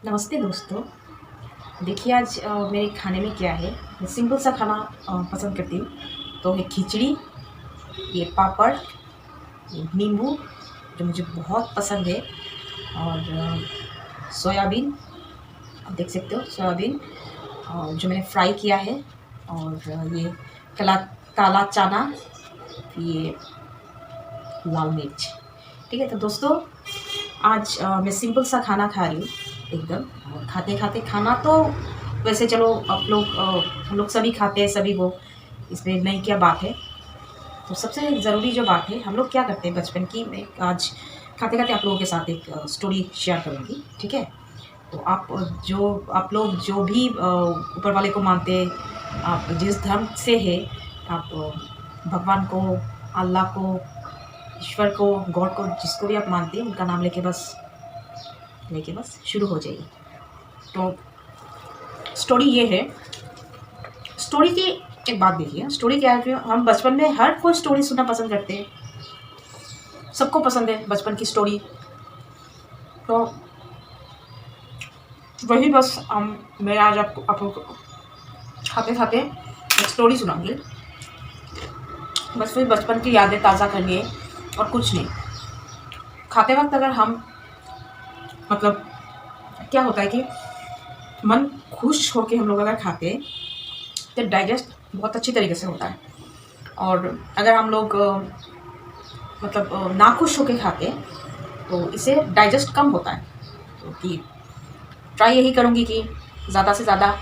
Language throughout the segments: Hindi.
नमस्ते दोस्तों। देखिए आज मेरे खाने में क्या है। मैं सिंपल सा खाना पसंद करती हूँ। तो है खिचड़ी, ये पापड़, ये नींबू जो मुझे बहुत पसंद है, और सोयाबीन, आप देख सकते हो सोयाबीन जो मैंने फ्राई किया है, और ये काला काला चना, ये लाल मिर्च। ठीक है, तो दोस्तों आज मैं सिंपल सा खाना खा रही हूँ एकदम। और खाते खाते खाना तो वैसे चलो आप लोग हम लोग सभी खाते हैं, सभी वो, इसमें नहीं क्या बात है। तो सबसे ज़रूरी जो बात है, हम लोग क्या करते हैं बचपन की, मैं आज खाते खाते आप लोगों के साथ एक स्टोरी शेयर करूँगी। ठीक है, तो आप लोग जो भी ऊपर वाले को मानते हैं, आप जिस धर्म से है, आप भगवान को, अल्लाह को, ईश्वर को, गॉड को, जिसको भी आप मानते हैं उनका नाम लेके बस शुरू हो जाइए। तो स्टोरी ये है। स्टोरी की एक बात देखिए, स्टोरी क्या है कि हम बचपन में हर कोई स्टोरी सुनना पसंद करते हैं, सबको पसंद है बचपन की स्टोरी। तो वही बस हम मैं आज आप लोग को खाते खाते एक स्टोरी सुनाऊंगी। बस फिर बचपन की यादें ताज़ा करनी है और कुछ नहीं। खाते वक्त अगर हम मतलब क्या होता है कि मन खुश होके हम लोग अगर खाते हैं तो डाइजेस्ट बहुत अच्छी तरीके से होता है। और अगर हम लोग नाखुश होके खाते हैं तो इसे डाइजेस्ट कम होता है। तो कि ट्राई यही करूँगी कि ज़्यादा से ज़्यादा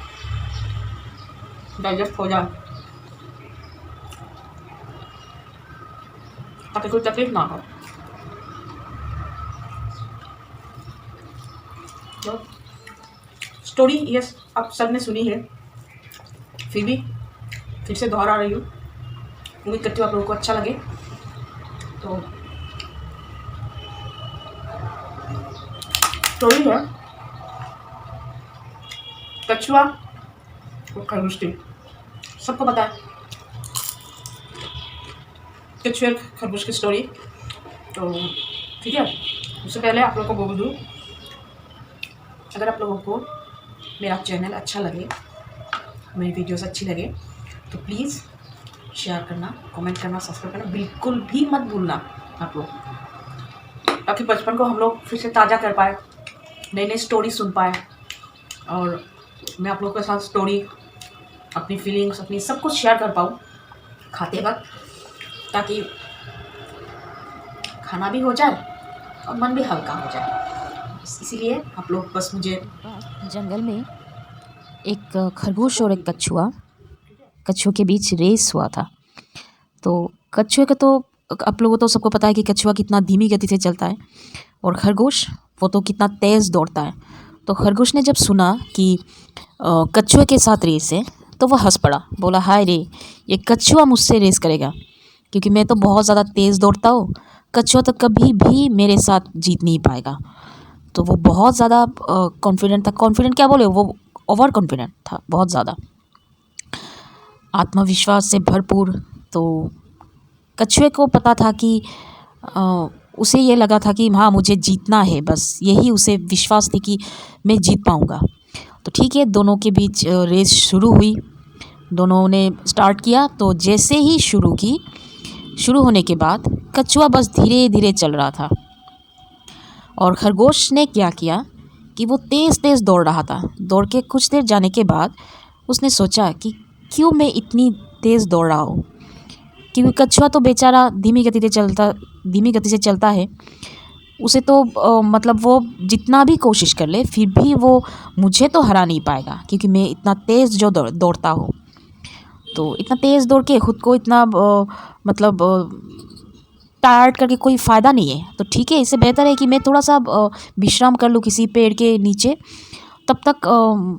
डाइजेस्ट हो जाए, ताकि कोई तकलीफ ना हो। तो स्टोरी ये आप सब ने सुनी है, फिर भी फिर से दोहरा रही हूँ। उम्मीद करती हूँ आप लोगों को अच्छा लगे। तो स्टोरी है कछुआ और खरगोश की। सबको पता है कछुए और खरगोश की स्टोरी। तो ठीक है, उससे पहले आप लोगों को बोल दूँ, अगर आप लोगों को मेरा चैनल अच्छा लगे, मेरी वीडियोस अच्छी लगे, तो प्लीज़ शेयर करना, कमेंट करना, सब्सक्राइब करना बिल्कुल भी मत भूलना आप लोग, ताकि बचपन को हम लोग फिर से ताज़ा कर पाए, नई नई स्टोरी सुन पाए। और मैं आप लोगों के साथ स्टोरी, अपनी फीलिंग्स, अपनी सब कुछ शेयर कर पाऊँ खाते वक्त, ताकि खाना भी हो जाए और मन भी हल्का हो जाए। इसीलिए आप लोग बस मुझे जंगल में एक खरगोश और एक कछुए के बीच रेस हुआ था। तो कछुए का तो आप लोगों को तो सबको पता है कि कछुआ कितना धीमी गति से चलता है और खरगोश वो तो कितना तेज़ दौड़ता है। तो खरगोश ने जब सुना कि कछुए के साथ रेस है तो वह हंस पड़ा, बोला हाय रे, ये कछुआ मुझसे रेस करेगा क्योंकि मैं तो बहुत ज़्यादा तेज़ दौड़ता हूँ, कछुआ तो कभी भी मेरे साथ जीत नहीं पाएगा। तो वो बहुत ज़्यादा कॉन्फिडेंट था, कॉन्फिडेंट क्या बोले, वो ओवर कॉन्फिडेंट था, बहुत ज़्यादा आत्मविश्वास से भरपूर। तो कछुए को पता था कि उसे ये लगा था कि हाँ मुझे जीतना है, बस यही उसे विश्वास थी कि मैं जीत पाऊँगा। तो ठीक है, दोनों के बीच रेस शुरू हुई। दोनों ने स्टार्ट किया, तो जैसे ही शुरू होने के बाद कछुआ बस धीरे धीरे चल रहा था और खरगोश ने क्या किया कि वो तेज़ तेज़ दौड़ रहा था। दौड़ के कुछ देर जाने के बाद उसने सोचा कि क्यों मैं इतनी तेज़ दौड़ रहा हूँ, क्योंकि कछुआ तो बेचारा धीमी गति से चलता है। उसे तो मतलब वो जितना भी कोशिश कर ले फिर भी वो मुझे तो हरा नहीं पाएगा, क्योंकि मैं इतना तेज़ जो दौड़ता हूँ। तो इतना तेज़ दौड़ के खुद को इतना मतलब टायर्ड करके कोई फ़ायदा नहीं है। तो ठीक है, इससे बेहतर है कि मैं थोड़ा सा विश्राम कर लूँ किसी पेड़ के नीचे। तब तक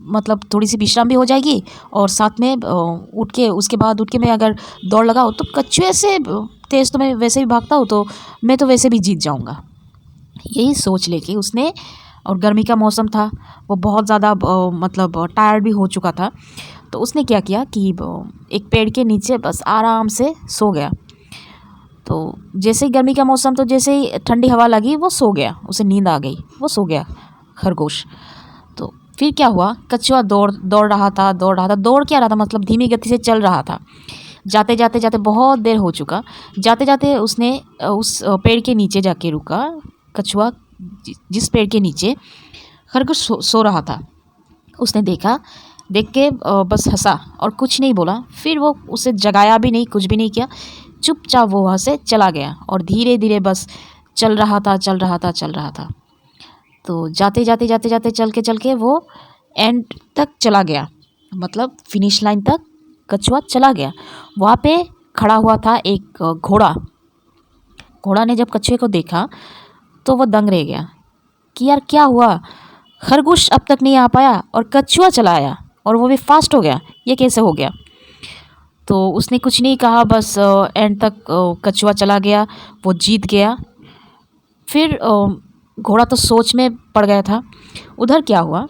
मतलब थोड़ी सी विश्राम भी हो जाएगी और साथ में उसके बाद उठ के मैं अगर दौड़ लगाऊँ तो कछुए से तेज़ तो मैं वैसे भी भागता हूँ, तो मैं तो वैसे भी जीत जाऊँगा। यही सोच लेके उसने, और गर्मी का मौसम था, वो बहुत ज़्यादा मतलब टायर्ड भी हो चुका था, तो उसने क्या किया कि एक पेड़ के नीचे बस आराम से सो गया। तो जैसे ही गर्मी का मौसम, तो जैसे ही ठंडी हवा लगी वो सो गया, उसे नींद आ गई, वो सो गया खरगोश। फिर क्या हुआ, कछुआ दौड़ दौड़ रहा था, दौड़ क्या रहा था मतलब धीमी गति से चल रहा था। जाते जाते जाते बहुत देर हो चुका। जाते जाते उसने उस पेड़ के नीचे जाके रुका। कछुआ जिस पेड़ के नीचे खरगोश सो रहा था, उसने देखा। देख के बस हंसा और कुछ नहीं बोला। फिर वो उसे जगाया भी नहीं, कुछ भी नहीं किया। चुपचाप वो वहाँ से चला गया और धीरे धीरे बस चल रहा था। तो जाते जाते चल के वो एंड तक चला गया, मतलब फिनिश लाइन तक कछुआ चला गया। वहाँ पे खड़ा हुआ था एक घोड़ा। घोड़ा ने जब कछुए को देखा तो वो दंग रह गया कि यार क्या हुआ, खरगोश अब तक नहीं आ पाया और कछुआ चला आया और वो भी फास्ट हो गया, ये कैसे हो गया। तो उसने कुछ नहीं कहा, बस एंड तक कछुआ चला गया, वो जीत गया। फिर घोड़ा तो सोच में पड़ गया था। उधर क्या हुआ,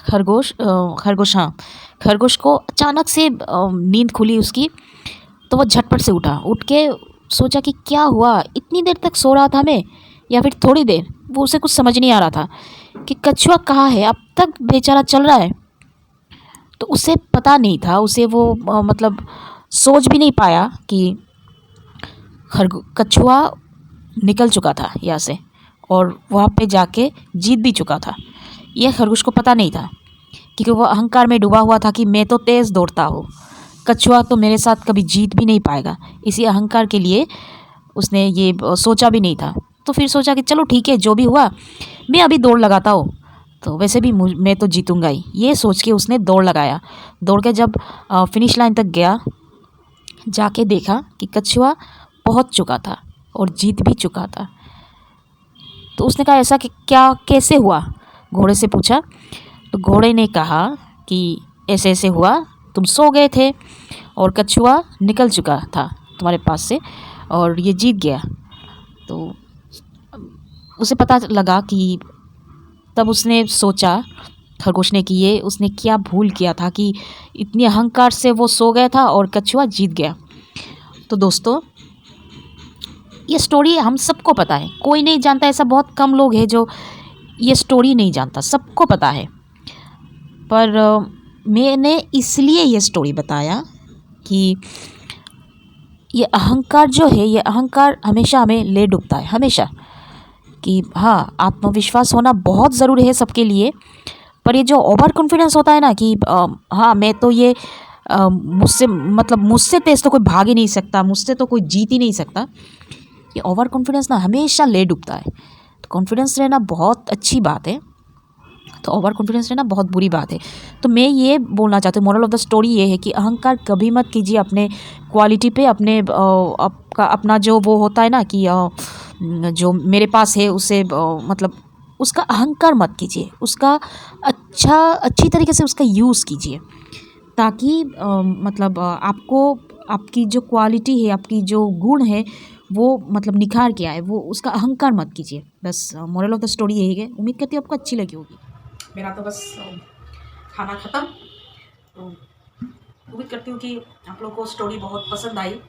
खरगोश को अचानक से नींद खुली उसकी। तो वो झटपट से उठा, उठ के सोचा कि क्या हुआ, इतनी देर तक सो रहा था मैं या फिर थोड़ी देर। वो उसे कुछ समझ नहीं आ रहा था कि कछुआ कहाँ है, अब तक बेचारा चल रहा है। तो उसे पता नहीं था, उसे वो मतलब सोच भी नहीं पाया कि कछुआ निकल चुका था यहाँ से और वहाँ पे जाके जीत भी चुका था। यह खरगोश को पता नहीं था क्योंकि वो अहंकार में डूबा हुआ था कि मैं तो तेज़ दौड़ता हूँ, कछुआ तो मेरे साथ कभी जीत भी नहीं पाएगा। इसी अहंकार के लिए उसने ये सोचा भी नहीं था। तो फिर सोचा कि चलो ठीक है, जो भी हुआ मैं अभी दौड़ लगाता हूँ, तो वैसे भी मैं तो जीतूँगा ही। ये सोच के उसने दौड़ लगाया। दौड़ के जब फिनिश लाइन तक गया, जाके देखा कि कछुआ पहुँच चुका था और जीत भी चुका था। तो उसने कहा ऐसा कि क्या कैसे हुआ, घोड़े से पूछा। तो घोड़े ने कहा कि ऐसे ऐसे हुआ, तुम सो गए थे और कछुआ निकल चुका था तुम्हारे पास से और ये जीत गया। तो उसे पता लगा कि तब उसने सोचा खरगोश ने कि ये उसने क्या भूल किया था कि इतनी अहंकार से वो सो गया था और कछुआ जीत गया। तो दोस्तों, ये स्टोरी हम सबको पता है, कोई नहीं जानता, ऐसा बहुत कम लोग हैं जो ये स्टोरी नहीं जानता, सबको पता है। पर मैंने इसलिए ये स्टोरी बताया कि ये अहंकार जो है, ये अहंकार हमेशा हमें ले डूबता है, हमेशा। कि हाँ, आत्मविश्वास होना बहुत ज़रूरी है सबके लिए, पर ये जो ओवर कॉन्फिडेंस होता है ना कि हाँ मैं तो ये मुझसे तेज़ तो कोई भाग ही नहीं सकता, मुझसे तो कोई जीत ही नहीं सकता, ये ओवर कॉन्फिडेंस ना हमेशा ले डूबता है। तो कॉन्फिडेंस रहना बहुत अच्छी बात है, तो ओवर कॉन्फिडेंस रहना बहुत बुरी बात है। तो मैं ये बोलना चाहती हूँ, मोरल ऑफ द स्टोरी ये है कि अहंकार कभी मत कीजिए अपने क्वालिटी पे, अपना जो वो होता है ना कि जो मेरे पास है उसे मतलब उसका अहंकार मत कीजिए, उसका अच्छी तरीके से उसका यूज़ कीजिए, ताकि मतलब आपको आपकी जो क्वालिटी है, आपकी जो गुण है वो मतलब निखार के आए, वो उसका अहंकार मत कीजिए। बस मोरल ऑफ द स्टोरी यही है। उम्मीद करती हूँ आपको अच्छी लगी होगी। मेरा तो बस खाना ख़त्म। तो उम्मीद करती हूँ कि आप लोगों को स्टोरी बहुत पसंद आई।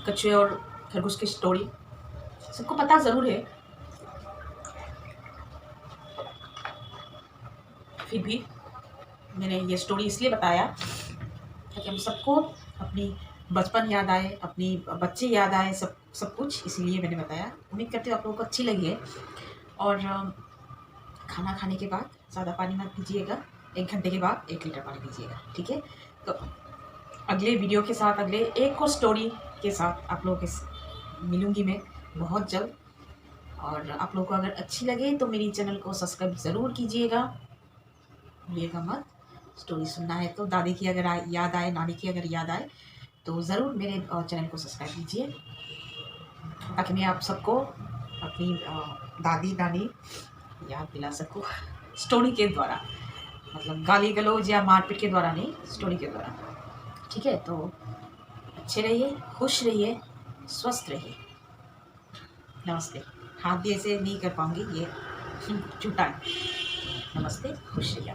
कछुए और खरगोश की स्टोरी सबको पता ज़रूर है, फिर भी मैंने ये स्टोरी इसलिए बताया ताकि हम सबको अपनी बचपन याद आए, अपनी बच्चे याद आए, सब कुछ इसीलिए मैंने बताया। उम्मीद करती हूँ आप लोगों को अच्छी लगी है। और खाना खाने के बाद ज़्यादा पानी मत पीजिएगा, 1 घंटे के बाद 1 लीटर पानी पीजिएगा, ठीक है। तो अगले वीडियो के साथ, अगले एक और स्टोरी के साथ आप लोगों के मिलूँगी मैं बहुत जल्द। और आप लोगों को अगर अच्छी लगे तो मेरी चैनल को सब्सक्राइब ज़रूर कीजिएगा, भूलिएगा मत। स्टोरी सुनना है तो दादी की अगर याद आए, नानी की अगर याद आए तो ज़रूर मेरे चैनल को सब्सक्राइब कीजिए, ताकि मैं आप सबको अपनी दादी नानी याद दिला सकूँ स्टोरी के द्वारा, मतलब गाली गलौज या मारपीट के द्वारा नहीं, स्टोरी के द्वारा, ठीक है। तो अच्छे रहिए, खुश रहिए, स्वस्थ रहिए। नमस्ते। हाथ भी ऐसे नहीं कर पाऊँगी, ये झूठा है। नमस्ते, खुश रहिए।